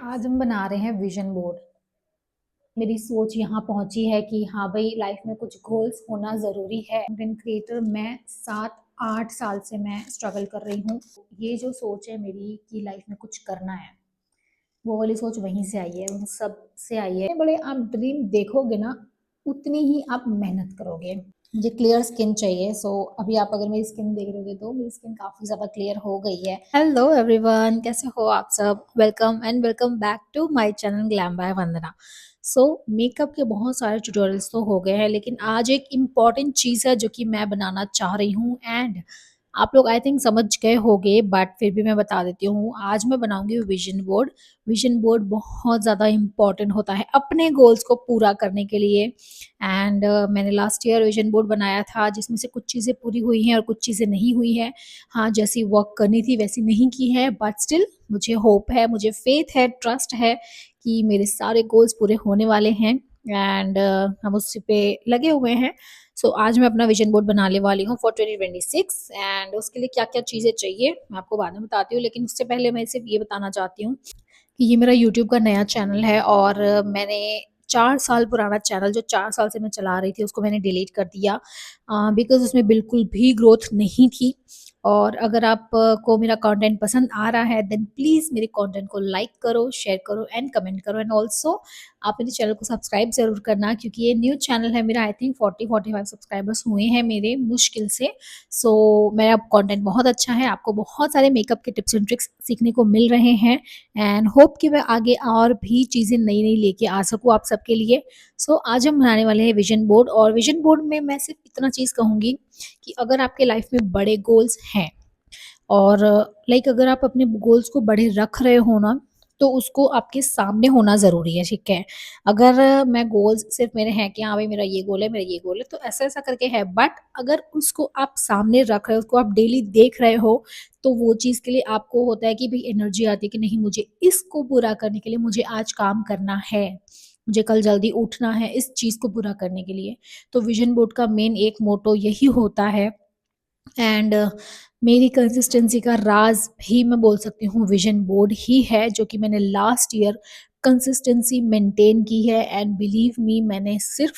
आज हम बना रहे हैं विजन बोर्ड। मेरी सोच यहाँ पहुंची है कि हाँ भाई, लाइफ में कुछ गोल्स होना ज़रूरी है। कंटेंट क्रिएटर मैं 7-8 साल से मैं स्ट्रगल कर रही हूँ। ये जो सोच है मेरी कि लाइफ में कुछ करना है, वो वाली सोच वहीं से आई है, उन सब से आई है। बड़े आप ड्रीम देखोगे ना, उतनी ही आप मेहनत करोगे। मुझे क्लियर स्किन चाहिए। अभी आप अगर मेरी स्किन देख रहे हो तो मेरी स्किन काफ़ी ज़्यादा क्लियर हो गई है। हेलो एवरीवन, कैसे हो आप सब? Welcome and welcome back to my channel glam by Vandana. Makeup के बहुत सारे ट्यूटोरियल्स तो हो गए हैं, लेकिन आज एक इम्पॉर्टेंट चीज़ है जो कि मैं बनाना चाह रही हूँ। एंड आप लोग आई थिंक समझ गए होंगे, बट फिर भी मैं बता देती हूँ। आज मैं बनाऊंगी विजन बोर्ड। विजन बोर्ड बहुत ज़्यादा इम्पॉर्टेंट होता है अपने गोल्स को पूरा करने के लिए। एंड मैंने लास्ट ईयर विजन बोर्ड बनाया था, जिसमें से कुछ चीज़ें पूरी हुई हैं और कुछ चीज़ें नहीं हुई हैं। हाँ, जैसी वर्क करनी थी वैसी नहीं की है, बट स्टिल मुझे होप है, मुझे फेथ है, ट्रस्ट है कि मेरे सारे गोल्स पूरे होने वाले हैं। एंड हम उस पे लगे हुए हैं। आज मैं अपना विजन बोर्ड बनाने वाली हूँ फॉर 2026। एंड उसके लिए क्या क्या चीज़ें चाहिए मैं आपको बाद में बताती हूँ, लेकिन उससे पहले मैं सिर्फ ये बताना चाहती हूँ कि ये मेरा यूट्यूब का नया चैनल है। और मैंने 4 साल पुराना चैनल जो 4 साल से मैं चला रही थी उसको मैंने डिलीट कर दिया, बिकॉज उसमें बिल्कुल भी ग्रोथ नहीं थी। और अगर आप को मेरा कंटेंट पसंद आ रहा है देन प्लीज़ मेरे कंटेंट को लाइक करो, शेयर करो एंड कमेंट करो। एंड ऑल्सो आप मेरे चैनल को सब्सक्राइब ज़रूर करना, क्योंकि ये न्यू चैनल है मेरा। आई थिंक 40-45 सब्सक्राइबर्स हुए हैं मेरे मुश्किल से। मेरा कंटेंट बहुत अच्छा है, आपको बहुत सारे मेकअप के टिप्स एंड ट्रिक्स सीखने को मिल रहे हैं। एंड होप कि मैं आगे और भी चीज़ें नई नई लेके आ सकूँ आप सबके लिए। आज हम बनाने वाले हैं विजन बोर्ड। और विजन बोर्ड में मैं सिर्फ इतना चीज़ कहूँगी कि अगर आपके लाइफ में बड़े गोल्स हैं और लाइक अगर आप अपने गोल्स को बड़े रख रहे हो ना, तो उसको आपके सामने होना ज़रूरी है, ठीक है? अगर मैं गोल्स सिर्फ मेरे हैं कि हाँ भाई मेरा ये गोल है, मेरा ये गोल है, तो ऐसा-ऐसा करके है। बट अगर उसको आप सामने रख रहे हो, उसको आप डेली देख रहे हो, तो वो चीज़ के लिए आपको होता है कि भई एनर्जी आती है कि नहीं, मुझे इसको पूरा करने के लिए मुझे आज काम करना है। मुझे कल जल्दी उठना है इस चीज़ को पूरा करने के लिए। तो विज़न बोर्ड का मेन एक मोटो यही होता है। एंड मेरी कंसिस्टेंसी का राज भी मैं बोल सकती हूँ विजन बोर्ड ही है, जो कि मैंने लास्ट ईयर कंसिस्टेंसी मेंटेन की है। एंड बिलीव मी, मैंने सिर्फ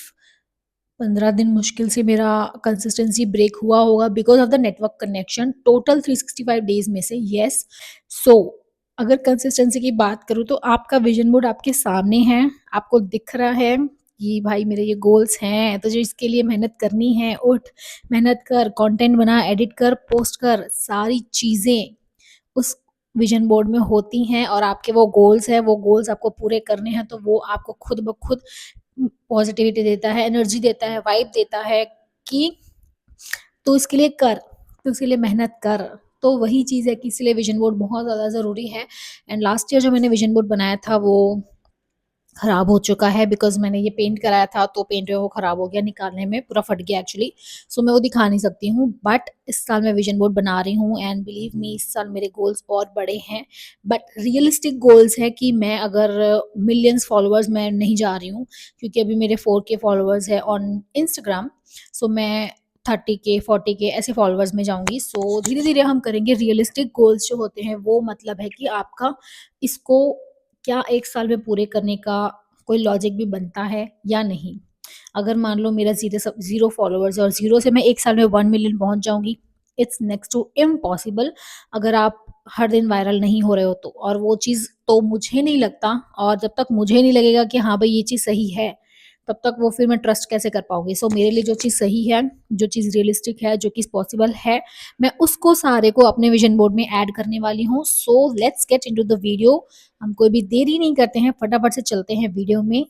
15 दिन मुश्किल से मेरा कंसिस्टेंसी ब्रेक हुआ होगा because of the network connection, total 365 days में से। यस। सो अगर कंसिस्टेंसी की बात करूँ तो आपका विजन बोर्ड आपके सामने है, आपको दिख रहा है कि भाई मेरे ये गोल्स हैं, तो जो इसके लिए मेहनत करनी है, उठ मेहनत कर, कंटेंट बना, एडिट कर, पोस्ट कर, सारी चीज़ें उस विजन बोर्ड में होती हैं। और आपके वो गोल्स हैं, वो गोल्स आपको पूरे करने हैं, तो वो आपको खुद ब खुद पॉजिटिविटी देता है, एनर्जी देता है, वाइब देता है कि तू इसके लिए कर, तू इसके लिए मेहनत कर। तो वही चीज़ है कि इसलिए विजन बोर्ड बहुत ज़्यादा ज़रूरी है। एंड लास्ट ईयर जो मैंने विजन बोर्ड बनाया था वो खराब हो चुका है, बिकॉज़ मैंने ये पेंट कराया था, तो पेंट जो है वो खराब हो गया, निकालने में पूरा फट गया एक्चुअली। मैं वो दिखा नहीं सकती हूँ। बट इस साल मैं विजन बोर्ड बना रही हूँ एंड बिलीव मी, इस साल मेरे गोल्स और बड़े हैं। बट रियलिस्टिक गोल्स है कि मैं अगर मिलियंस फॉलोअर्स मैं नहीं जा रही हूँ, क्योंकि अभी मेरे 4K फॉलोअर्स है ऑन इंस्टाग्राम। मैं 30K 40K ऐसे फॉलोअर्स में जाऊँगी। धीरे-धीरे हम करेंगे। रियलिस्टिक गोल्स जो होते हैं वो मतलब है कि आपका इसको क्या 1 साल में पूरे करने का कोई लॉजिक भी बनता है या नहीं? अगर मान लो मेरा 0 फॉलोवर्स है और 0 से मैं 1 साल में 1 मिलियन पहुँच जाऊँगी, इट्स नेक्स्ट टू इम्पॉसिबल, अगर आप हर दिन वायरल नहीं हो रहे हो तो। और वो चीज़ तो मुझे नहीं लगता, और जब तक मुझे नहीं लगेगा कि हाँ भाई ये चीज़ सही है, तब तक वो फिर मैं ट्रस्ट कैसे कर पाऊँगी? मेरे लिए जो चीज़ सही है, जो चीज़ रियलिस्टिक है, जो चीज़ पॉसिबल है, मैं उसको सारे को अपने विज़न बोर्ड में ऐड करने वाली हूँ। Let's get into the video. हम कोई भी देरी नहीं करते हैं, फटाफट से चलते हैं वीडियो में।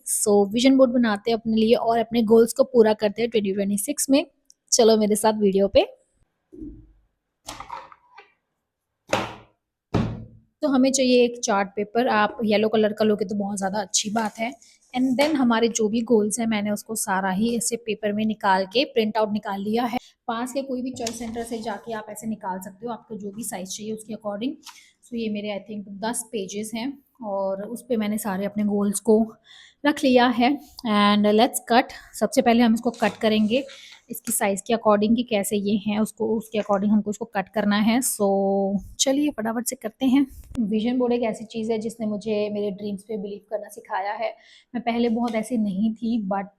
विज़न बोर्ड बनाते हैं अपने लिए और अपने गोल्स को पूरा करते हैं 2026 में। चलो मेरे साथ वीडियो पे। तो हमें चाहिए एक चार्ट पेपर। आप येलो कलर का लोगे तो बहुत ज़्यादा अच्छी बात है। एंड देन हमारे जो भी गोल्स हैं, मैंने उसको सारा ही ऐसे पेपर में निकाल के प्रिंट आउट निकाल लिया है। पास के कोई भी चॉइस सेंटर से जाके आप ऐसे निकाल सकते हो, आपको जो भी साइज़ चाहिए उसके अकॉर्डिंग। ये मेरे आई थिंक 10 पेजेस हैं और उस पे मैंने सारे अपने गोल्स को रख लिया है। And let's cut. सबसे पहले हम इसको कट करेंगे। इसकी साइज़ के अकॉर्डिंग कि कैसे ये हैं, उसको उसके अकॉर्डिंग हमको उसको कट करना है। सो चलिए फटाफट से करते हैं। विजन बोर्ड एक ऐसी चीज़ है जिसने मुझे मेरे ड्रीम्स पे बिलीव करना सिखाया है। मैं पहले बहुत ऐसी नहीं थी, बट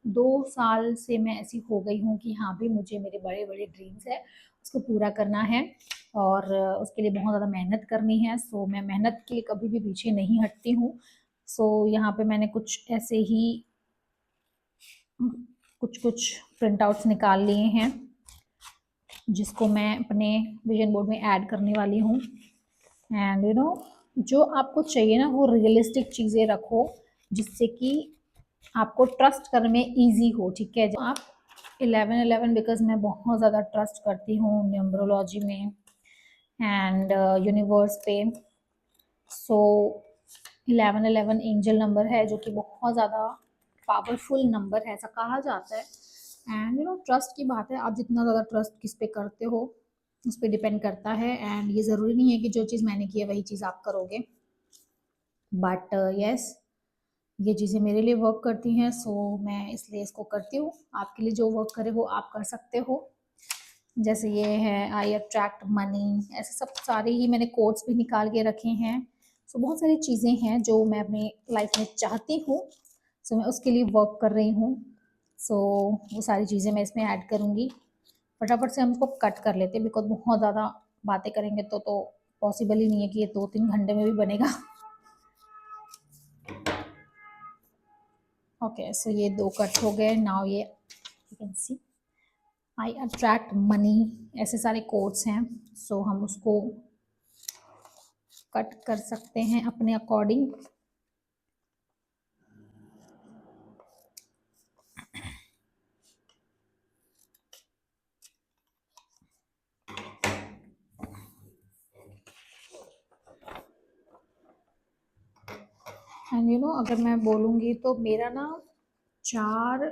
2 साल से मैं ऐसी हो गई हूँ कि हाँ भाई, मुझे मेरे बड़े-बड़े ड्रीम्स हैं, उसको पूरा करना है और उसके लिए बहुत ज़्यादा मेहनत करनी है। सो मैं मेहनत के लिए कभी भी पीछे नहीं हटती हूँ। सो यहाँ पे मैंने कुछ ऐसे ही कुछ प्रिंट आउट्स निकाल लिए हैं, जिसको मैं अपने विजन बोर्ड में ऐड करने वाली हूँ। एंड यू नो, जो आपको चाहिए ना वो रियलिस्टिक चीज़ें रखो, जिससे कि आपको ट्रस्ट करने में ईजी हो, ठीक है। आप 11-11 बिकॉज मैं बहुत ज़्यादा ट्रस्ट करती हूँ न्यूमरोलॉजी में एंड यूनिवर्स पे। सो 11-11 एंजल नंबर है, जो कि बहुत ज़्यादा पावरफुल नंबर है, ऐसा कहा जाता है। एंड यू नो, ट्रस्ट की बात है, आप जितना ज़्यादा ट्रस्ट किस पे करते हो उस पर डिपेंड करता है। एंड ये ज़रूरी नहीं है कि जो चीज़ मैंने की है वही चीज़ आप करोगे, बट यस, ये चीज़ें मेरे लिए वर्क करती हैं, सो मैं इसलिए इसको करती हूँ। आपके लिए जो वर्क करे वो आप कर सकते हो। जैसे ये है आई अट्रैक्ट मनी, ऐसे सब सारे ही मैंने कोट्स भी निकाल के रखे हैं। सो बहुत सारी चीज़ें हैं जो मैं अपनी लाइफ में चाहती हूँ, सो मैं उसके लिए वर्क कर रही हूँ। सो वो सारी चीज़ें मैं इसमें ऐड करूँगी। फटाफट से हम इसको कट कर लेते हैं, बिकॉज बहुत ज़्यादा बातें करेंगे तो पॉसिबल ही नहीं है कि ये 2-3 घंटे में भी बनेगा। ओके, सो ये 2 कट हो गए। नाउ ये you can see I attract money, ऐसे सारे कोट्स हैं। सो हम उसको कट कर सकते हैं अपने अकॉर्डिंग। एंड यू नो, अगर मैं बोलूँगी तो मेरा ना 4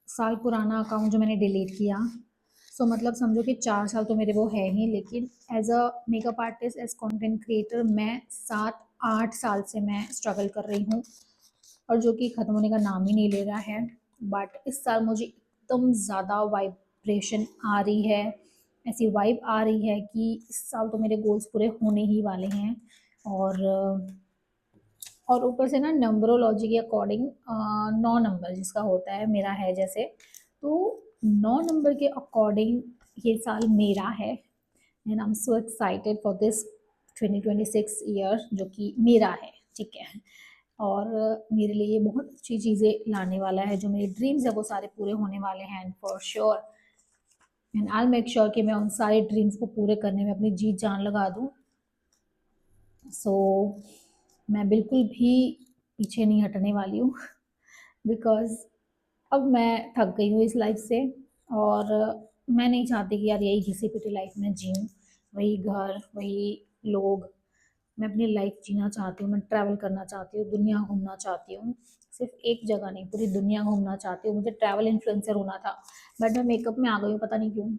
साल पुराना अकाउंट जो मैंने डिलीट किया, सो मतलब समझो कि 4 साल तो मेरे वो है ही, लेकिन as a makeup artist, as content creator मैं 7-8 साल से मैं स्ट्रगल कर रही हूँ, और जो कि ख़त्म होने का नाम ही नहीं ले रहा है। बट इस साल मुझे एकदम ज़्यादा वाइब्रेशन आ रही है, ऐसी वाइब आ रही है कि इस साल तो मेरे गोल्स पूरे होने ही वाले हैं। और ऊपर से ना नंबरोलॉजी के अकॉर्डिंग 9 नंबर जिसका होता है मेरा है, जैसे तो 9 नंबर के अकॉर्डिंग ये साल मेरा है। And I am so excited for this 2026 year, जो कि मेरा है, ठीक है। और मेरे लिए ये बहुत अच्छी चीज़ें लाने वाला है, जो मेरे ड्रीम्स है वो सारे पूरे होने वाले हैं and for sure. And I make sure कि मैं उन सारे ड्रीम्स को पूरे करने में अपनी जी जान लगा दूँ। सो मैं बिल्कुल भी पीछे नहीं हटने वाली हूँ, बिकॉज़ अब मैं थक गई हूँ इस लाइफ से, और मैं नहीं चाहती कि यार यही घिसी-पिटी लाइफ में जीऊँ, वही घर, वही लोग। मैं अपनी लाइफ जीना चाहती हूँ, मैं ट्रैवल करना चाहती हूँ, दुनिया घूमना चाहती हूँ। सिर्फ़ एक जगह नहीं, पूरी दुनिया घूमना चाहती हूँ। मुझे ट्रैवल इन्फ्लुएंसर होना था, बट मैं मेकअप में आ गई हूँ, पता नहीं क्यों।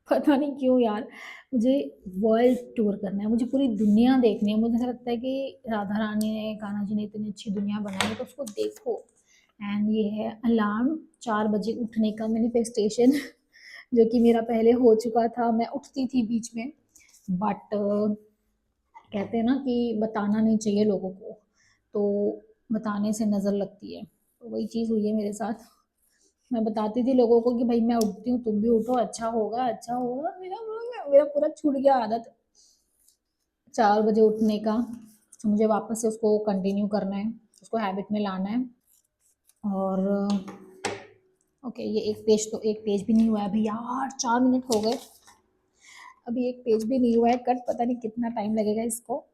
पता नहीं क्यों यार, मुझे वर्ल्ड टूर करना है, मुझे पूरी दुनिया देखनी है। मुझे ऐसा लगता है कि राधा रानी ने, कान्हा जी ने इतनी अच्छी दुनिया बनाई है, तो उसको देखो। एंड ये है अलार्म 4 बजे उठने का मैनिफेस्टेशन, जो कि मेरा पहले हो चुका था, मैं उठती थी बीच में, बट कहते हैं ना कि बताना नहीं चाहिए लोगों को, तो बताने से नज़र लगती है, तो वही चीज़ हुई है मेरे साथ। मैं बताती थी लोगों को कि भाई मैं उठती हूँ, तुम भी उठो, अच्छा होगा, अच्छा होगा। मेरा पूरा छूट गया आदत 4 बजे उठने का। तो मुझे वापस से उसको कंटिन्यू करना है, उसको हैबिट में लाना है। और ओके, ये एक पेज भी नहीं हुआ है अभी यार, 4 मिनट हो गए, अभी एक पेज भी नहीं हुआ है कट, पता नहीं कितना टाइम लगेगा इसको।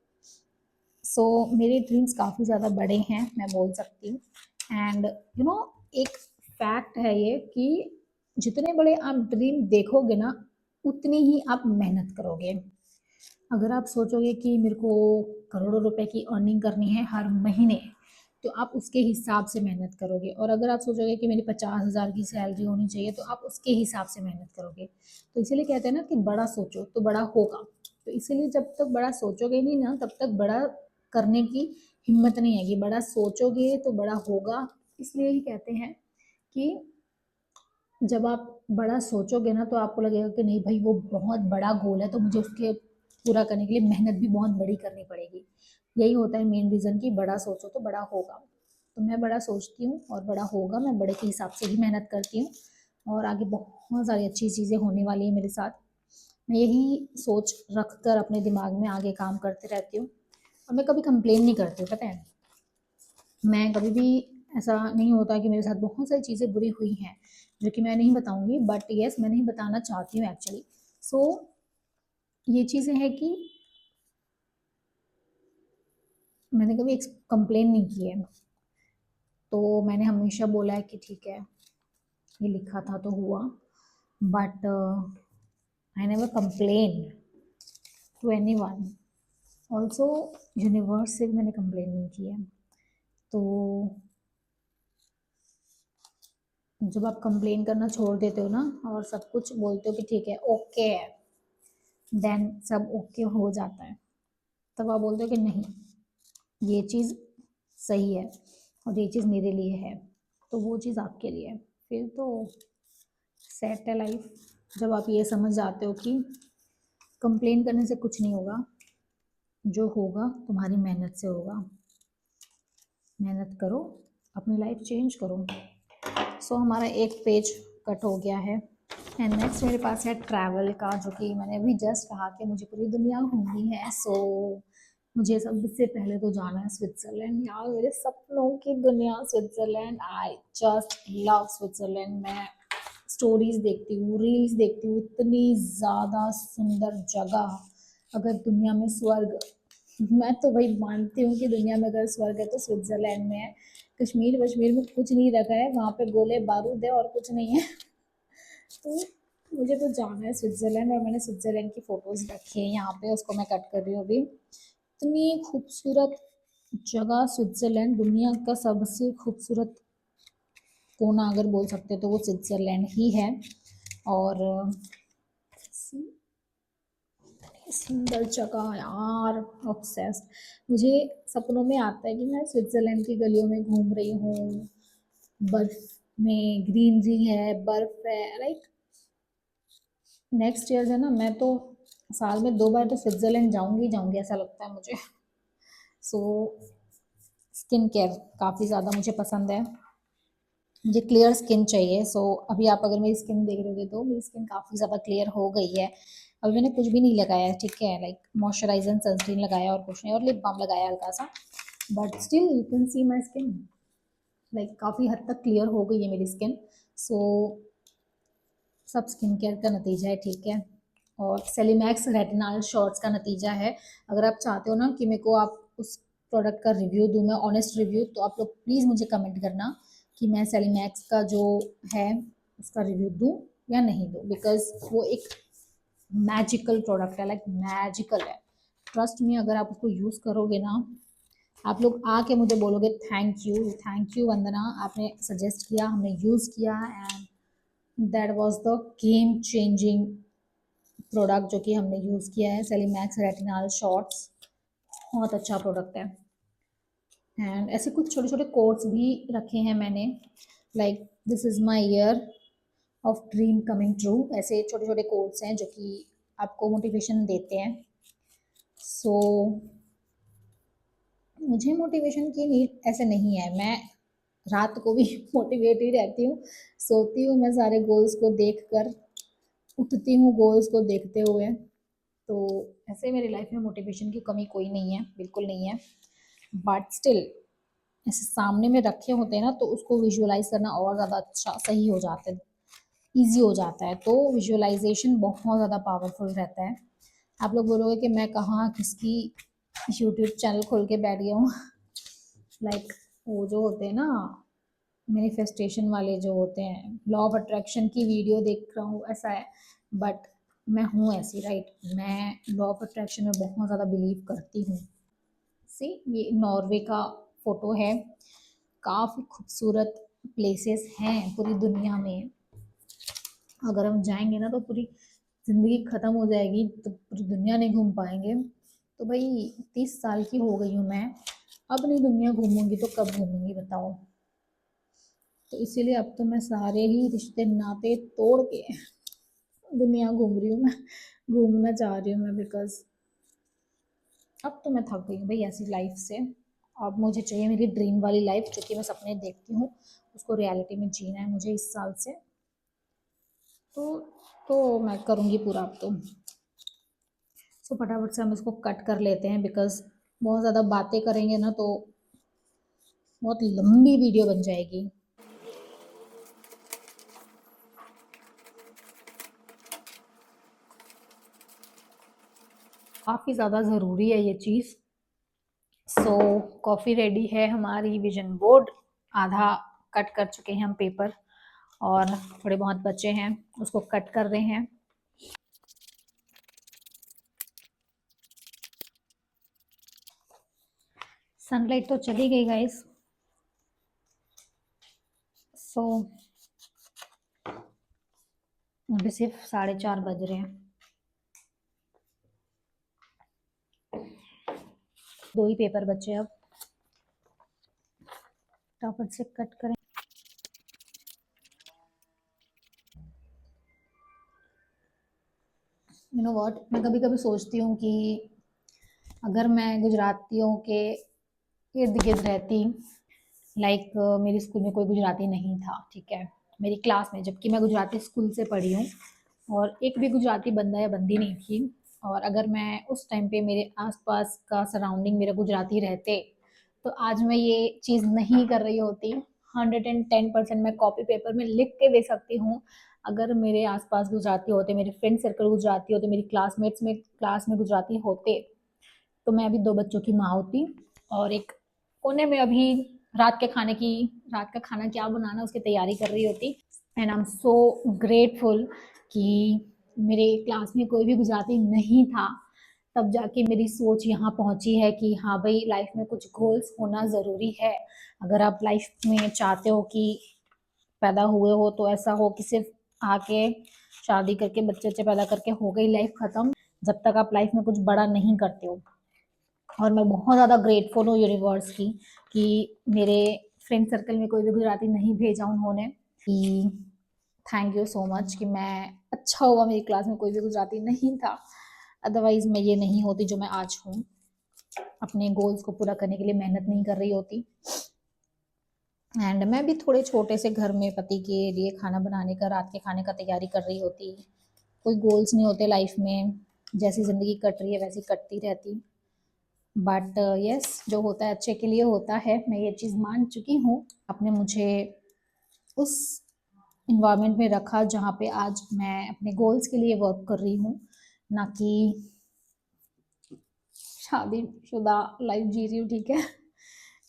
सो मेरे ड्रीम्स काफ़ी ज़्यादा बड़े हैं, मैं बोल सकती हूँ। एंड यू नो, एक फैक्ट है ये कि जितने बड़े आप ड्रीम देखोगे ना, उतनी ही आप मेहनत करोगे। अगर आप सोचोगे कि मेरे को करोड़ों रुपए की अर्निंग करनी है हर महीने, तो आप उसके हिसाब से मेहनत करोगे। और अगर आप सोचोगे कि मेरी 50,000 की सैलरी होनी चाहिए, तो आप उसके हिसाब से मेहनत करोगे। तो इसीलिए कहते हैं ना कि बड़ा सोचो तो बड़ा होगा। तो इसीलिए जब तक बड़ा सोचोगे नहीं ना, तब तक बड़ा करने की हिम्मत नहीं आएगी। बड़ा सोचोगे तो बड़ा होगा। इसलिए ही कहते हैं कि जब आप बड़ा सोचोगे ना तो आपको लगेगा कि नहीं भाई वो बहुत बड़ा गोल है तो मुझे उसके पूरा करने के लिए मेहनत भी बहुत बड़ी करनी पड़ेगी। यही होता है मेन रीज़न कि बड़ा सोचो तो बड़ा होगा। तो मैं बड़ा सोचती हूँ और बड़ा होगा, मैं बड़े के हिसाब से ही मेहनत करती हूँ और आगे बहुत सारी अच्छी चीज़ें होने वाली है मेरे साथ। मैं यही सोच रख कर अपने दिमाग में आगे काम करते रहती हूँ और मैं कभी कंप्लेन नहीं करती हूँ, पता है। मैं कभी भी ऐसा नहीं होता कि मेरे साथ बहुत सारी चीज़ें बुरी हुई हैं जो कि मैं नहीं बताऊंगी, बट यस मैं नहीं बताना चाहती हूँ एक्चुअली। सो ये चीज़ें हैं कि मैंने कभी एक कंप्लेन नहीं की है। तो मैंने हमेशा बोला है कि ठीक है ये लिखा था तो हुआ, but I never complain to anyone. Also universe से भी मैंने कंप्लेन नहीं की है। तो जब आप कंप्लेन करना छोड़ देते हो ना और सब कुछ बोलते हो कि ठीक है ओके है, देन सब ओके हो जाता है, तब आप बोलते हो कि नहीं ये चीज़ सही है और ये चीज़ मेरे लिए है, तो वो चीज़ आपके लिए है, फिर तो सेट है लाइफ। जब आप ये समझ जाते हो कि कंप्लेन करने से कुछ नहीं होगा, जो होगा तुम्हारी मेहनत से होगा। मेहनत करो, अपनी लाइफ चेंज करो। सो हमारा एक पेज कट हो गया है एंड नेक्स्ट मेरे पास है ट्रैवल का, जो कि मैंने अभी जस्ट कहा कि मुझे पूरी दुनिया घूमनी है। सो मुझे सबसे पहले तो जाना है स्विट्ज़रलैंड। यार मेरे सपनों की दुनिया Switzerland, I just love Switzerland. मैं स्टोरीज देखती हूँ, रील्स देखती हूँ, इतनी ज़्यादा सुंदर जगह। अगर दुनिया में स्वर्ग, मैं तो भाई मानती हूँ कि दुनिया में अगर स्वर्ग है तो स्विट्ज़रलैंड में है। कश्मीर वश्मीर में कुछ नहीं रखा है, वहाँ पे गोले बारूद है और कुछ नहीं है। तो मुझे तो जाना है स्विट्ज़रलैंड और मैंने स्विट्ज़रलैंड की फ़ोटोज़ रखी है यहाँ पे, उसको मैं कट कर रही हूँ अभी। इतनी खूबसूरत जगह स्विट्ज़रलैंड, दुनिया का सबसे खूबसूरत कोना अगर बोल सकते हो तो वो स्विट्ज़रलैंड ही है। और सुंदर जगह यार, ऑब्सेस्ड। मुझे सपनों में आता है कि मैं स्विट्ज़रलैंड की गलियों में घूम रही हूँ, बर्फ में ग्रीनरी है, बर्फ है। लाइक नेक्स्ट ईयर है ना, मैं तो साल में 2 बार तो स्विट्ज़रलैंड जाऊंगी जाऊंगी ऐसा लगता है मुझे। सो स्किन केयर काफ़ी ज़्यादा मुझे पसंद है, मुझे क्लियर स्किन चाहिए। सो अभी आप अगर मेरी स्किन देख रहे हो तो मेरी स्किन काफ़ी ज़्यादा क्लियर हो गई है। अभी मैंने कुछ भी नहीं लगाया है, ठीक है, लाइक मॉइस्चराइजर सनस्क्रीन लगाया और कुछ नहीं, और लिप बाम लगाया हल्का सा, but still you can see my skin, like काफ़ी हद तक क्लियर हो गई है मेरी स्किन। सो सब स्किन केयर का नतीजा है, ठीक है। और सेलिमैक्स रेटिनॉल शॉर्ट्स का नतीजा है। अगर आप चाहते हो ना कि मेरे को आप उस प्रोडक्ट का रिव्यू दूँ, मैं ऑनेस्ट रिव्यू, तो आप लोग प्लीज़ मुझे कमेंट करना कि मैं सेलिमैक्स का जो है उसका रिव्यू दूँ या नहीं दूँ, बिकॉज वो एक मैजिकल प्रोडक्ट है, लाइक मैजिकल है। ट्रस्ट मी, अगर आप उसको यूज़ करोगे ना, आप लोग आके मुझे बोलोगे थैंक यू वंदना, आपने सजेस्ट किया, हमने यूज़ किया and that was the game changing product जो कि हमने यूज़ किया है। सेलिमैक्स रेटिनॉल शॉर्ट्स बहुत अच्छा प्रोडक्ट है। एंड ऐसे कुछ छोटे छोटे कोट्स भी रखे हैं मैंने, like this is my year of dream coming true. ऐसे छोटे छोटे कोट्स हैं जो कि आपको मोटिवेशन देते हैं। सो मुझे मोटिवेशन की नीड ऐसे नहीं है, मैं रात को भी मोटिवेट ही रहती हूँ, सोती हूँ मैं सारे गोल्स को देख कर, उठती हूँ गोल्स को देखते हुए। तो ऐसे मेरी लाइफ में मोटिवेशन की कमी कोई नहीं है, बिल्कुल नहीं है। बट स्टिल ऐसे सामने में रखे होते हैं ना तो उसको विजुअलाइज करना और ज़्यादा अच्छा सही हो जाता है, ईजी हो जाता है। तो विजुअलाइजेशन बहुत ज़्यादा पावरफुल रहता है। आप लोग बोलोगे कि मैं कहाँ किसकी यूट्यूब चैनल खोल के बैठ गया हूँ। लाइक वो जो होते हैं ना मैनिफेस्टेशन वाले जो होते हैं, लॉ ऑफ अट्रैक्शन की वीडियो देख रहा हूँ ऐसा है, बट मैं हूँ ऐसी, राइट। मैं लॉ ऑफ अट्रैक्शन में बहुत ज़्यादा बिलीव करती हूँ। सी ये नॉर्वे का फोटो है, काफ़ी खूबसूरत प्लेसेस हैं पूरी दुनिया में। अगर हम जाएंगे ना तो पूरी ज़िंदगी ख़त्म हो जाएगी तो पूरी दुनिया नहीं घूम पाएंगे। तो भाई 30 साल की हो गई हूँ मैं, अब नहीं दुनिया घूमूंगी तो कब घूमूंगी बताओ। तो इसीलिए अब तो मैं सारे ही रिश्ते नाते तोड़ के दुनिया घूम रही हूँ मैं, घूमना चाह रही हूँ मैं, बिकॉज अब तो मैं थक गई हूँ भाई ऐसी लाइफ से। अब मुझे चाहिए मेरी ड्रीम वाली लाइफ, जो कि मैं सपने देखती हूँ उसको रियलिटी में जीना है मुझे इस साल से। तो तो मैं करूँगी पूरा अब तो। सो फटाफट से हम इसको कट कर लेते हैं, बिकॉज बहुत ज़्यादा बातें करेंगे ना तो बहुत लंबी वीडियो बन जाएगी। काफ़ी ज़्यादा ज़रूरी है ये चीज़। सो कॉफ़ी रेडी है हमारी, विजन बोर्ड आधा कट कर चुके हैं हम पेपर, और थोड़े बहुत बचे हैं उसको कट कर रहे हैं। सनलाइट तो चली गई गाइस। सो अभी सिर्फ 4:30 बज रहे हैं। 2 ही पेपर बचे अब, फटाफट से कट करें। यू नो व्हाट, मैं कभी कभी सोचती हूँ कि अगर मैं गुजरातियों के इर्द गिर्द रहती, लाइक मेरे स्कूल में कोई गुजराती नहीं था, ठीक है, मेरी क्लास में, जबकि मैं गुजराती स्कूल से पढ़ी हूँ, और एक भी गुजराती बंदा या बंदी नहीं थी, और अगर मैं उस टाइम पे मेरे आसपास का सराउंडिंग मेरा गुजराती रहते, तो आज मैं ये चीज़ नहीं कर रही होती। 110% मैं कॉपी पेपर में लिख के दे सकती हूँ। अगर मेरे आसपास गुजराती होते, मेरे फ्रेंड सर्कल गुजराती होते, मेरी क्लासमेट्स में क्लास में गुजराती होते, तो मैं अभी 2 बच्चों की माँ होती, और एक कोने में अभी रात का खाना क्या बनाना उसकी तैयारी कर रही होती। And I am so grateful कि मेरे क्लास में कोई भी गुजराती नहीं था, तब जाके मेरी सोच यहाँ पहुँची है कि हाँ भाई, लाइफ में कुछ गोल्स होना ज़रूरी है। अगर आप लाइफ में चाहते हो कि पैदा हुए हो तो ऐसा हो कि सिर्फ आके शादी करके बच्चे बच्चे पैदा करके हो गई लाइफ खत्म, जब तक आप लाइफ में कुछ बड़ा नहीं करते हो। और मैं बहुत ज़्यादा ग्रेटफुल हूँ यूनिवर्स की कि मेरे फ्रेंड सर्कल में कोई भी गुजराती नहीं भेजा उन्होंने, कि थैंक यू सो मच कि मैं, अच्छा हुआ मेरी क्लास में कोई भी गुजराती नहीं था, अदरवाइज मैं ये नहीं होती जो मैं आज हूँ, अपने गोल्स को पूरा करने के लिए मेहनत नहीं कर रही होती। एंड मैं भी थोड़े छोटे से घर में पति के लिए खाना बनाने का, रात के खाने का तैयारी कर रही होती। कोई गोल्स नहीं होते लाइफ में, जैसी ज़िंदगी कट रही है वैसी कटती रहती। बट यस, जो होता है अच्छे के लिए होता है, मैं ये चीज़ मान चुकी हूँ। आपने मुझे उस इन्वायरमेंट में रखा जहाँ पे आज मैं अपने गोल्स के लिए वर्क कर रही हूँ, ना कि शादीशुदा लाइफ जी रही हूँ, ठीक है।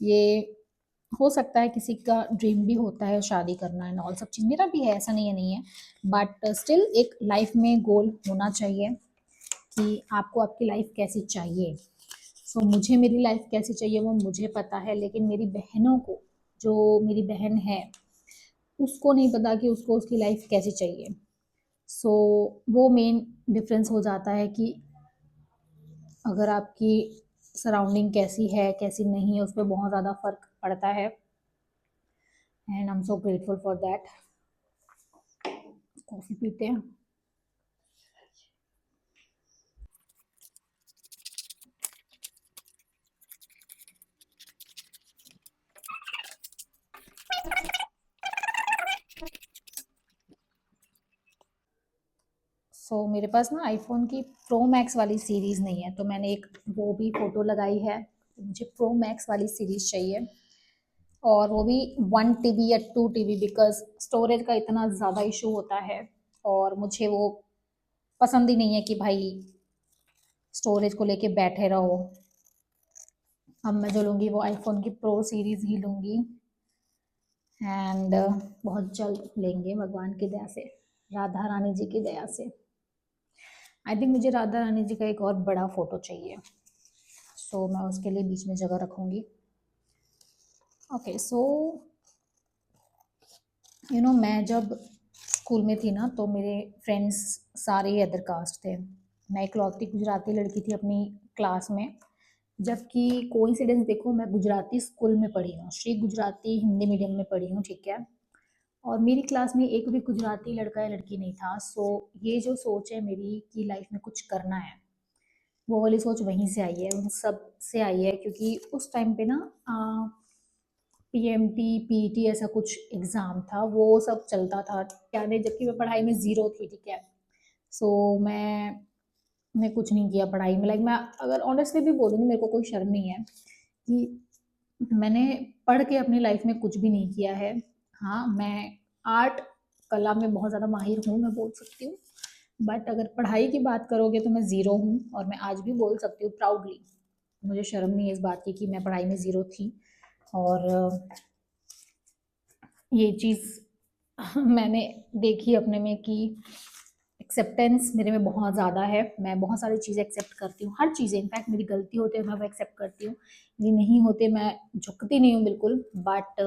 ये हो सकता है किसी का ड्रीम भी होता है शादी करना एंड ऑल सब चीज़, मेरा भी है, ऐसा नहीं है, बट स्टिल एक लाइफ में गोल होना चाहिए कि आपको आपकी लाइफ कैसी चाहिए। सो मुझे मेरी लाइफ कैसी चाहिए वो मुझे पता है, लेकिन मेरी बहनों को, जो मेरी बहन है उसको नहीं पता कि उसको उसकी लाइफ कैसी चाहिए। सो वो मेन डिफरेंस हो जाता है कि अगर आपकी सराउंडिंग कैसी है कैसी नहीं है, उस पर बहुत ज़्यादा फर्क पड़ता है। And I am so grateful for that. Coffee पीते हैं। सो मेरे पास ना आईफोन की प्रो मैक्स वाली सीरीज़ नहीं है, तो मैंने एक वो भी फ़ोटो लगाई है, मुझे प्रो मैक्स वाली सीरीज़ चाहिए, और वो भी 1 TB या 2 TB, बिकॉज स्टोरेज का इतना ज़्यादा इशू होता है, और मुझे वो पसंद ही नहीं है कि भाई स्टोरेज को लेके बैठे रहो। अब मैं जो लूँगी वो आईफोन की प्रो सीरीज़ ही लूँगी, एंड बहुत जल्द लेंगे भगवान की दया से, राधा रानी जी की दया से। आई थिंक मुझे राधा रानी जी का एक और बड़ा फ़ोटो चाहिए, सो मैं उसके लिए बीच में जगह रखूँगी। ओके, सो यू नो मैं जब स्कूल में थी ना, तो मेरे फ्रेंड्स सारे ही अदर कास्ट थे, मैं इकलौती गुजराती लड़की थी अपनी क्लास में, जबकि कोइंसिडेंस देखो, मैं गुजराती स्कूल में पढ़ी हूँ, श्री गुजराती हिंदी मीडियम में पढ़ी हूँ, ठीक है। और मेरी क्लास में एक भी गुजराती लड़का या लड़की नहीं था। सो ये जो सोच है मेरी कि लाइफ में कुछ करना है, वो वाली सोच वहीं से आई है, उन सब से आई है। क्योंकि उस टाइम पे ना पीएमटी पीटी ऐसा कुछ एग्ज़ाम था, वो सब चलता था याद है, जबकि मैं पढ़ाई में ज़ीरो थी, ठीक है। सो मैं कुछ नहीं किया पढ़ाई में। लाइक मैं अगर ऑनेस्टली भी बोलूँगी, मेरे को कोई शर्म नहीं है कि मैंने पढ़ के अपनी लाइफ में कुछ भी नहीं किया है। हाँ, मैं आर्ट कला में बहुत ज़्यादा माहिर हूँ, मैं बोल सकती हूँ। बट अगर पढ़ाई की बात करोगे तो मैं ज़ीरो हूँ, और मैं आज भी बोल सकती हूँ प्राउडली, मुझे शर्म नहीं है इस बात की कि मैं पढ़ाई में ज़ीरो थी। और ये चीज़ मैंने देखी अपने में कि एक्सेप्टेंस मेरे में बहुत ज़्यादा है। मैं बहुत सारी चीज़ें एक्सेप्ट करती हूँ, हर चीज़ें। इनफैक्ट मेरी गलती होते हैं मैं वो एक्सेप्ट करती हूँ, मेरी नहीं होते मैं झुकती नहीं हूँ बिल्कुल। बट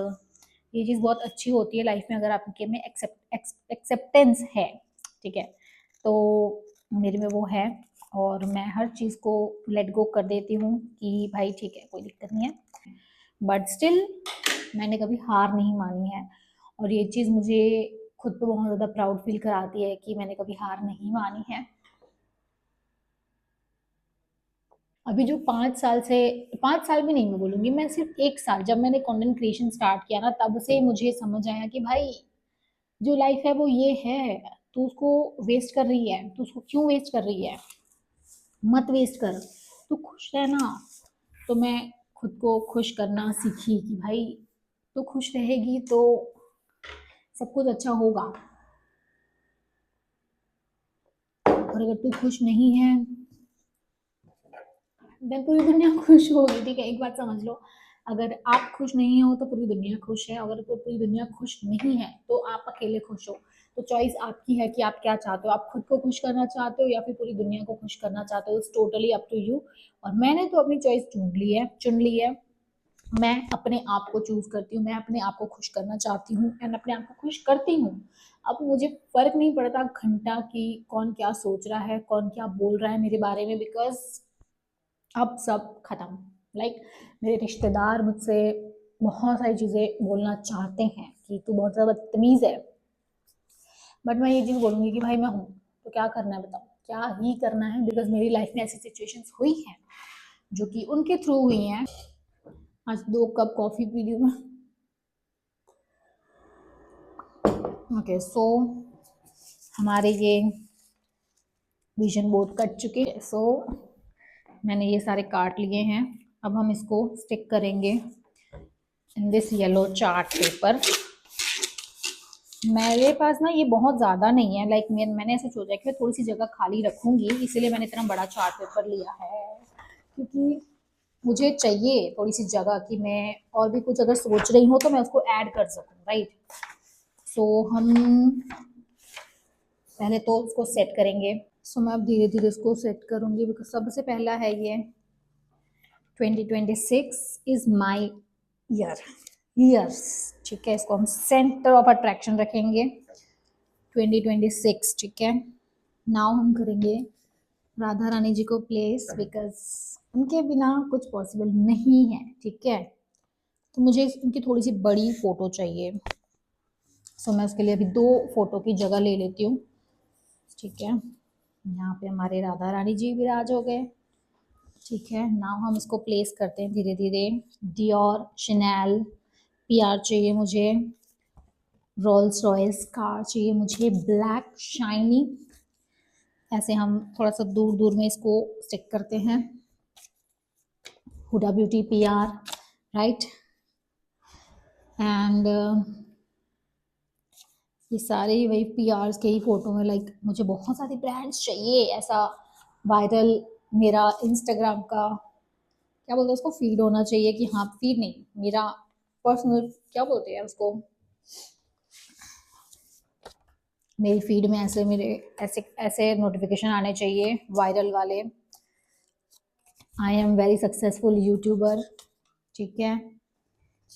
ये चीज़ बहुत अच्छी होती है लाइफ में अगर आपके में एक्सेप्टेंस है, ठीक है। तो मेरे में वो है, और मैं हर चीज़ को लेट गो कर देती हूँ कि भाई ठीक है, कोई दिक्कत नहीं है। बट स्टिल मैंने कभी हार नहीं मानी है, और ये चीज़ मुझे खुद पे बहुत ज़्यादा प्राउड फील कराती है कि मैंने कभी हार नहीं मानी है। अभी जो 5 साल से, 5 साल भी नहीं मैं बोलूँगी, मैं सिर्फ 1 साल, जब मैंने कंटेंट क्रिएशन स्टार्ट किया ना, तब से मुझे समझ आया कि भाई जो लाइफ है वो ये है, तू उसको वेस्ट कर रही है, तू उसको क्यों वेस्ट कर रही है, मत वेस्ट कर, तू खुश रहना। तो मैं खुद को खुश करना सीखी कि भाई तू खुश रहेगी तो सब कुछ अच्छा होगा, और अगर तू खुश नहीं है देन पूरी दुनिया खुश होगी, ठीक है। एक बात समझ लो, अगर आप खुश नहीं हो तो पूरी दुनिया खुश है, अगर पूरी दुनिया खुश नहीं है तो आप अकेले खुश हो। तो चॉइस आपकी है कि आप क्या चाहते हो, आप खुद को खुश करना चाहते हो या फिर पूरी दुनिया को खुश करना चाहते हो, it's totally up to you. और मैंने तो अपनी चॉइस चुन ली है। मैं अपने आप को चूज करती हूँ, मैं अपने आप को खुश करना चाहती हूँ एंड अपने आप को खुश करती हूँ। अब मुझे फर्क नहीं पड़ता घंटा कि कौन क्या सोच रहा है, कौन क्या बोल रहा है मेरे बारे में, बिकॉज अब सब खत्म। लाइक मेरे रिश्तेदार मुझसे बहुत सारी चीज़ें बोलना चाहते हैं कि तू बहुत ज़्यादा बदतमीज़ है, बट मैं ये चीज़ बोलूँगी कि भाई मैं हूँ, तो क्या करना है बताओ, क्या ही करना है, बिकॉज मेरी लाइफ में ऐसी सिचुएशंस हुई हैं जो कि उनके थ्रू हुई हैं। आज 2 कप कॉफ़ी पी ली मैं। ओके, सो हमारे ये विजन बोर्ड कट चुके हैं। सो मैंने ये सारे काट लिए हैं, अब हम इसको स्टिक करेंगे in this yellow chart paper. मेरे पास ना ये बहुत ज़्यादा नहीं है, लाइक मैंने ऐसे सोचा कि मैं थोड़ी सी जगह खाली रखूंगी, इसीलिए मैंने इतना बड़ा चार्ट पेपर लिया है। क्योंकि मुझे चाहिए थोड़ी सी जगह कि मैं और भी कुछ अगर सोच रही हूँ तो मैं उसको ऐड कर सकूँ, राइट। सो हम पहले तो उसको सेट करेंगे। सो मैं अब धीरे धीरे इसको सेट करूँगी, बिकॉज सबसे पहला है ये 2026 इज माई ईयर्स, ठीक है। इसको हम सेंटर ऑफ अट्रैक्शन रखेंगे 2026, ठीक है। नाउ हम करेंगे राधा रानी जी को प्लेस, बिकॉज उनके बिना कुछ पॉसिबल नहीं है, ठीक है। तो मुझे उनकी थोड़ी सी बड़ी फोटो चाहिए। सो मैं उसके लिए अभी 2 फोटो की जगह ले लेती हूँ, ठीक है। यहाँ पे हमारे राधा रानी जी विराज हो गए, ठीक है। नाउ हम इसको प्लेस करते हैं धीरे धीरे। डियोर, शनेल, पीआर चाहिए मुझे, रोल्स रॉयस कार चाहिए मुझे, ब्लैक शाइनी। ऐसे हम थोड़ा सा दूर दूर में इसको स्टिक करते हैं। Huda Beauty PR, right. And ये सारे ही वही पीआर्स के ही फोटो हैं। लाइक मुझे बहुत सारे ब्रांड्स चाहिए, ऐसा वायरल मेरा इंस्टाग्राम का क्या बोलते हैं उसको, फीड होना चाहिए कि हाँ, फीड नहीं, मेरा पर्सनल क्या बोलते हैं उसको, मेरी फीड में ऐसे मेरे ऐसे ऐसे नोटिफिकेशन आने चाहिए वायरल वाले। I am very successful YouTuber, ठीक है।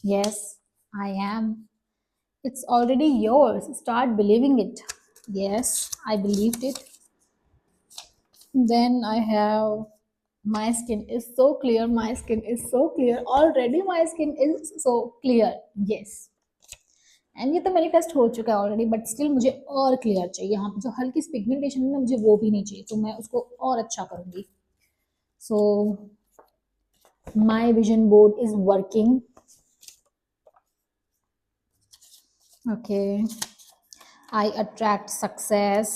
Yes, I am. It's already yours, start believing it. Yes, I believed it. Then I have, my skin is so clear, my skin is so clear, already my skin is so clear. Yes, and ये तो manifest हो चुका है already, but still मुझे और clear चाहिए। यहाँ पे जो हल्की सी पिगमेंटेशन है ना, मुझे वो भी नहीं चाहिए, तो मैं उसको और अच्छा करूँगी। So my vision board is working. Okay, I attract success,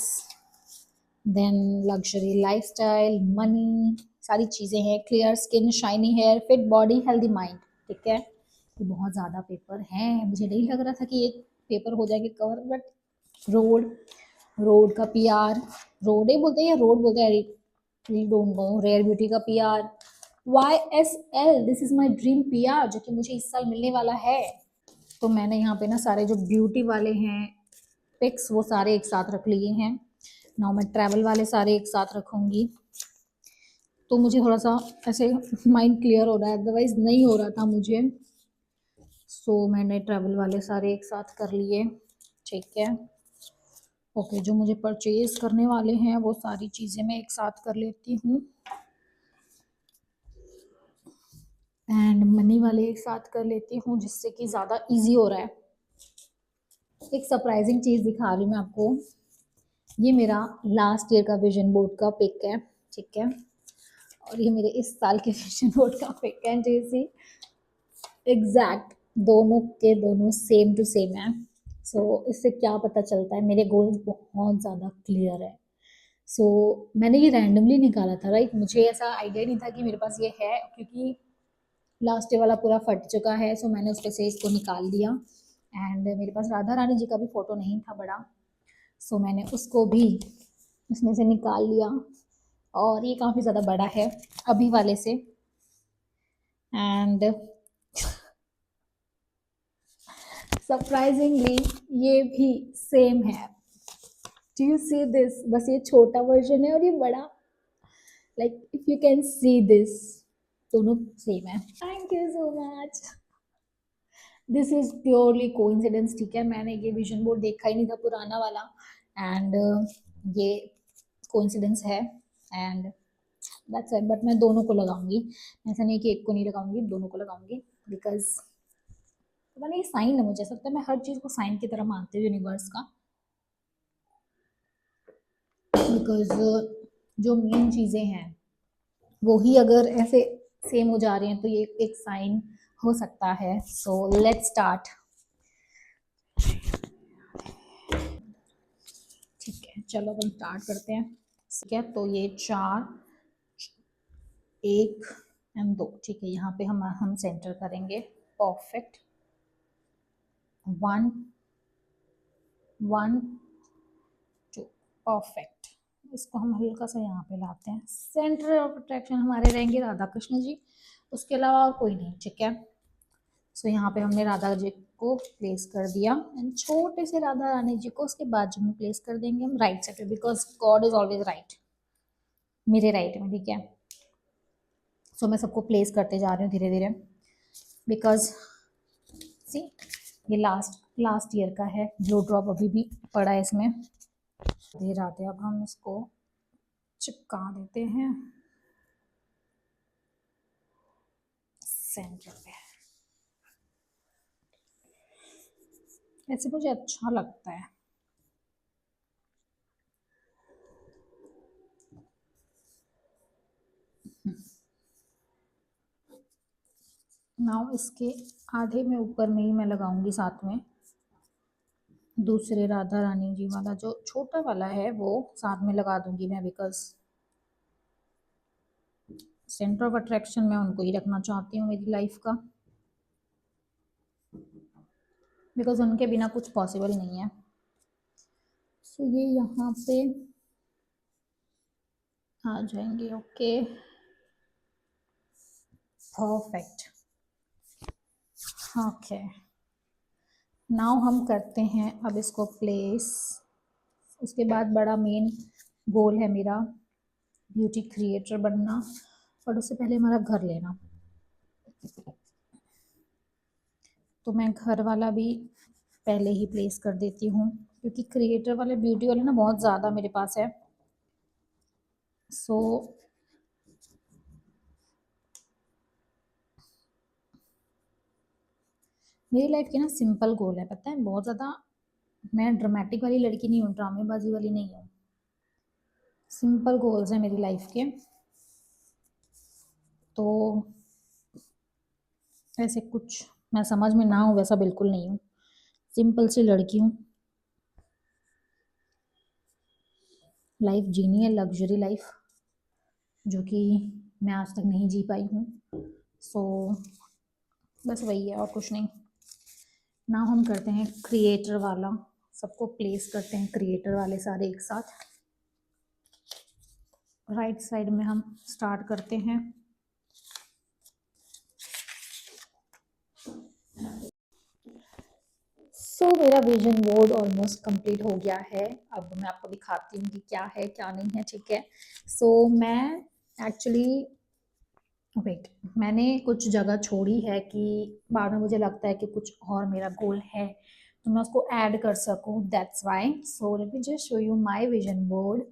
then luxury lifestyle, money, सारी चीज़ें हैं। Clear skin, shiny hair, fit body, healthy mind. ठीक है, ये बहुत ज़्यादा पेपर हैं, मुझे नहीं लग रहा था कि ये पेपर हो जाएंगे कवर, बट रोड, रोड का पीआर, रोड ही बोलते हैं या रोड बोलते हैं, we don't know. Rare Beauty का PR, YSL, this is my dream PR, जो कि मुझे इस साल मिलने वाला है। तो मैंने यहाँ पे ना सारे जो ब्यूटी वाले हैं पिक्स, वो सारे एक साथ रख लिए हैं। नाउ मैं ट्रैवल वाले सारे एक साथ रखूँगी, तो मुझे थोड़ा सा ऐसे माइंड क्लियर हो रहा है, अदरवाइज नहीं हो रहा था मुझे। सो मैंने ट्रैवल वाले सारे एक साथ कर लिए। ठीक है, ओके, जो मुझे परचेज करने वाले हैं वो सारी चीज़ें मैं एक साथ कर लेती हूँ, एंड मनी वाले एक साथ कर लेती हूँ, जिससे कि ज़्यादा इजी हो रहा है। एक सरप्राइजिंग चीज़ दिखा रही हूँ मैं आपको, ये मेरा लास्ट ईयर का विजन बोर्ड का पिक है। ठीक है, और ये मेरे इस साल के विजन बोर्ड का पिक है, जैसे एग्जैक्ट दोनों के दोनों सेम टू सेम है। सो इससे क्या पता चलता है, मेरे गोल्स बहुत ज़्यादा क्लियर है। सो मैंने ये रैंडमली निकाला था, राइट, मुझे ऐसा आइडिया नहीं था कि मेरे पास ये है, क्योंकि लास्ट वाला पूरा फट चुका है। सो मैंने उसके से इसको निकाल दिया, एंड मेरे पास राधा रानी जी का भी फोटो नहीं था बड़ा, सो मैंने उसको भी उसमें से निकाल लिया, और ये काफ़ी ज़्यादा बड़ा है अभी वाले से। एंड सरप्राइजिंगली ये भी सेम है। Do you see this? बस ये छोटा वर्जन है और ये बड़ा, like if you can see this, दोनों सेम है। Thank you so much, this is purely coincidence. ठीक है, मैंने ये विजन बोर्ड देखा ही नहीं था पुराना वाला, एंड ये कोइंसिडेंस है, एंड दैट्स इट। बट मैं दोनों को लगाऊंगी, ऐसा नहीं कि एक को नहीं लगाऊंगी, दोनों को लगाऊंगी, बिकॉज पता नहीं साइन है, मुझे ऐसा लगता है मैं हर चीज़ को साइन की तरह मानती हूँ यूनिवर्स का, बिकॉज जो मेन चीज़ें हैं वो ही अगर ऐसे सेम हो जा रही हैं, तो ये एक साइन हो सकता है। So let's start. ठीक है, चलो हम स्टार्ट करते हैं। ठीक है, तो ये 4, 1 एंड 2। ठीक है, यहाँ पे हम सेंटर करेंगे, परफेक्ट। 1 1 2, परफेक्ट। इसको हम हल्का सा यहाँ पे लाते हैं, सेंटर ऑफ अट्रैक्शन हमारे रहेंगे राधा कृष्ण जी, उसके अलावा और कोई नहीं। ठीक है, सो यहाँ पे हमने राधा जी को प्लेस कर दिया, एंड छोटे से राधा रानी जी को उसके बाजू में प्लेस कर देंगे हम राइट साइड पे, because God is always right, मेरे राइट में। ठीक है, सो मैं सबको प्लेस करते जा रही हूँ धीरे धीरे, बिकॉज सी ये लास्ट ईयर का है, ग्लो ड्रॉप अभी भी पड़ा है इसमें। धीरे राधे, अब हम इसको चिपका देते हैं सेंटर पे, ऐसे मुझे अच्छा लगता है। नाउ इसके आधे में ऊपर में ही मैं लगाऊंगी, साथ में दूसरे राधा रानी जी वाला जो छोटा वाला है वो साथ में लगा दूंगी मैं, बिकॉज सेंटर ऑफ अट्रैक्शन मैं उनको ही रखना चाहती हूँ मेरी लाइफ का, बिकॉज उनके बिना कुछ पॉसिबल नहीं है। सो ये यहाँ पे आ जाएंगे। Okay, perfect. ओके, नाउ हम करते हैं अब इसको प्लेस। उसके बाद बड़ा मेन गोल है मेरा ब्यूटी क्रिएटर बनना, और उससे पहले हमारा घर लेना। तो मैं घर वाला भी पहले ही प्लेस कर देती हूँ, क्योंकि क्रिएटर वाले ब्यूटी वाले ना बहुत ज़्यादा मेरे पास है। सो मेरी लाइफ की ना सिंपल गोल है, पता है, बहुत ज़्यादा मैं ड्रामेटिक वाली लड़की नहीं हूँ, ड्रामेबाजी वाली नहीं हूँ। सिंपल गोल्स हैं मेरी लाइफ के। तो ऐसे कुछ मैं समझ में ना हूँ वैसा बिल्कुल नहीं हूँ, सिंपल सी लड़की हूँ। लाइफ जीनी है, लग्जरी लाइफ, जो कि मैं आज तक नहीं जी पाई हूँ। सो बस वही है और कुछ नहीं। ना हम करते हैं क्रिएटर वाला, सबको प्लेस करते हैं क्रिएटर वाले सारे एक साथ। राइट साइड में हम स्टार्ट करते हैं। मेरा विजन बोर्ड ऑलमोस्ट कंप्लीट हो गया है। अब मैं आपको दिखाती हूँ कि क्या है क्या नहीं है, ठीक है। मैं एक्चुअली वेट, मैंने कुछ जगह छोड़ी है कि बाद में मुझे लगता है कि कुछ और मेरा गोल है तो मैं उसको ऐड कर सकूँ, that's why. Let me just show you my vision board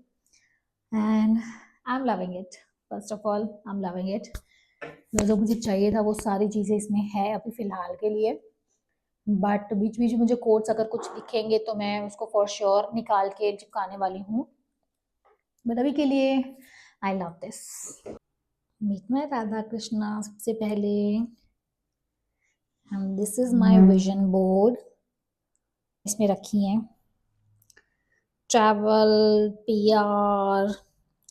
and I am loving it. First of all I am loving it. जो मुझे चाहिए था वो सारी चीज़ें इसमें है अभी फ़िलहाल के लिए, बट बीच बीच में मुझे कोट्स अगर कुछ दिखेंगे तो मैं उसको फॉर श्योर निकाल के चिपकाने वाली हूँ, बट अभी के लिए I love this. Meet my Radha Krishna सबसे पहले, and this is my vision board. इसमें रखी हैं ट्रैवल, पीआर,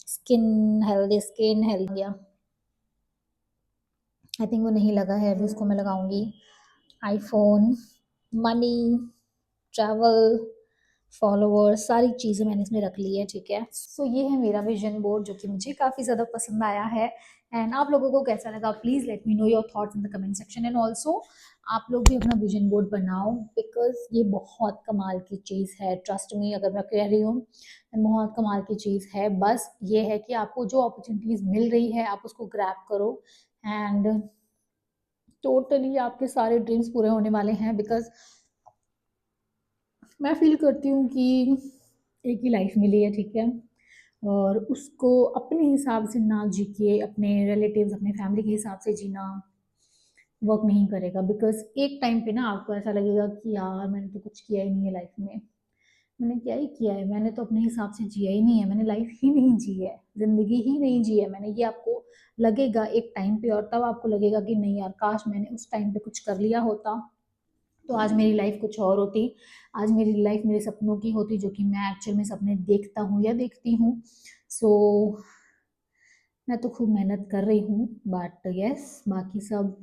स्किन हेल्थ गया। आई थिंक वो नहीं लगा है, अभी उसको मैं लगाऊंगी। आईफोन, मनी, ट्रैवल, फॉलोवर्स, सारी चीज़ें मैंने इसमें रख ली है, ठीक है। ये है मेरा विजन बोर्ड जो कि मुझे काफ़ी ज़्यादा पसंद आया है। एंड आप लोगों को कैसा लगा, please let me know your thoughts in the comment section. And also आप लोग भी अपना विजन बोर्ड बनाओ, बिकॉज ये बहुत कमाल की चीज़ है, ट्रस्ट मी, अगर मैं कह रही हूँ बहुत कमाल की चीज़ है। बस ये है कि आपको जो अपॉर्चुनिटीज़ मिल रही है आप उसको ग्रैब करो एंड टोटली आपके सारे ड्रीम्स पूरे होने वाले हैं। बिकॉज मैं फील करती हूँ कि एक ही लाइफ मिली है, ठीक है, और उसको अपने हिसाब से ना जी के अपने रिलेटिव्स, अपने फैमिली के हिसाब से जीना वर्क नहीं करेगा। बिकॉज एक टाइम पे ना आपको ऐसा लगेगा कि यार मैंने तो कुछ किया ही नहीं है लाइफ में, मैंने क्या ही किया है, मैंने तो अपने हिसाब से जिया ही नहीं है, मैंने लाइफ ही नहीं जी है, ज़िंदगी ही नहीं जी है मैंने। ये आपको लगेगा एक टाइम पे, और तब आपको लगेगा कि नहीं यार, काश मैंने उस टाइम पे कुछ कर लिया होता तो आज मेरी लाइफ कुछ और होती। आज मेरी लाइफ मेरे सपनों की होती, जो कि मैं एक्चुअल में सपने देखता हूँ या देखती हूँ। सो मैं तो खूब मेहनत कर रही हूँ, बट यस, बाकी सब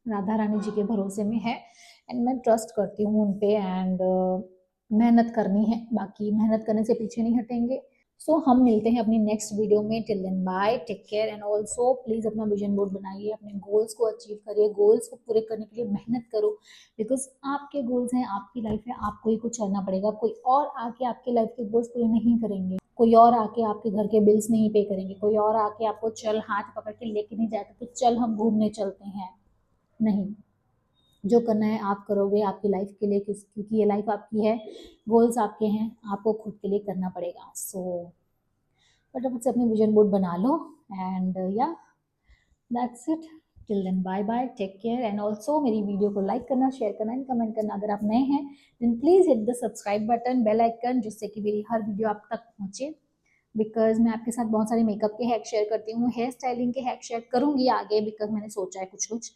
राधा रानी जी के भरोसे में है। एंड मैं ट्रस्ट करती हूँ उन पे। एंड मेहनत करनी है, बाकी मेहनत करने से पीछे नहीं हटेंगे। हम मिलते हैं अपनी नेक्स्ट वीडियो में। Till then bye, take care. And also please अपना विजन बोर्ड बनाइए, अपने गोल्स को अचीव करिए, गोल्स को पूरे करने के लिए मेहनत करो। बिकॉज आपके गोल्स हैं, आपकी लाइफ है, आपको ही कुछ करना पड़ेगा। कोई और आके आपके लाइफ के गोल्स पूरे नहीं करेंगे, कोई और आके आपके घर के बिल्स नहीं पे करेंगे, कोई और आके आपको चल हाथ पकड़ के लेके नहीं जाएगा कि चल हम घूमने चलते हैं। नहीं, जो करना है आप करोगे आपकी लाइफ के लिए, क्योंकि ये लाइफ आपकी है, गोल्स आपके हैं, आपको खुद के लिए करना पड़ेगा। फटाफट से अपने विजन बोर्ड बना लो। And yeah that's it. Till then bye bye, take care. And also मेरी वीडियो को लाइक करना, शेयर करना एंड कमेंट करना। अगर आप नए हैं then please hit the subscribe button, bell icon, जिससे कि मेरी हर वीडियो आप तक पहुँचे। बिकॉज मैं आपके साथ बहुत सारे मेकअप के हैक शेयर करती हूँ, हेयर स्टाइलिंग के हैक शेयर करूँगी आगे, बिकॉज मैंने सोचा है कुछ कुछ।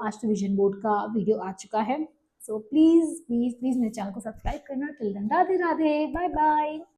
आज तो विजन बोर्ड का वीडियो आ चुका है। प्लीज़ प्लीज़ प्लीज़ मेरे चैनल को सब्सक्राइब करना। Till then Radhe Radhe, bye bye.